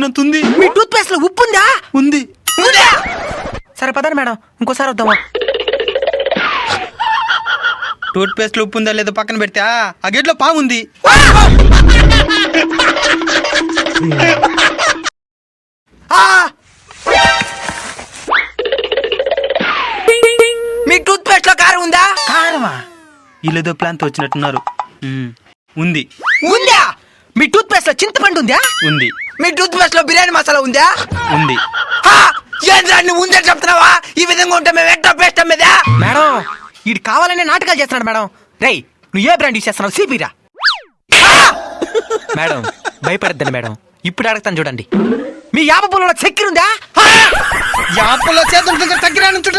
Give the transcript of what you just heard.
వేసినంత ఉంది. మీ tooth paste లో ఉప్పు ఉందా? ఉంది. సరే పదండి మేడం, ఇంకోసారి వద్దామా? టూత్ పేస్ట్ లో ఉప్పు ఉందా లేదో పక్కన పెడితే ఆ గేట్లో పాము ఉంది. మీ టూత్ పేస్ట్ లో కారం ఉందా? కారమా? వీళ్ళేదో ప్లాన్ తో వచ్చినట్టున్నారు. ఉంది. ఉందా? మీ టూత్ పేస్ట్ లో చింతపండు ఉందా? ఉంది. మీ టూత్ పేస్ట్ లో బిర్యానీ మసాలా ఉందా? ఉంది. ఏంద్రా నువ్వు ఉందని చెప్తున్నావా? ఈ విధంగా ఉంటే మేము ఎట్లా పేస్ట్ అమ్మేదా? మేడం వీడు కావాలనే నాటకాలు చేస్తున్నాడు మేడం. రేయ్ నువ్వు ఏ బ్రాండ్ యూస్ చేస్తున్నావు? సిపిరా. మేడం భయపడద్దండి మేడం, ఇప్పుడు అడుగుతాను చూడండి. మీ యాప పొలంలో చక్కెర ఉందా? యాపలో చేతులు చక్కెర నుంచి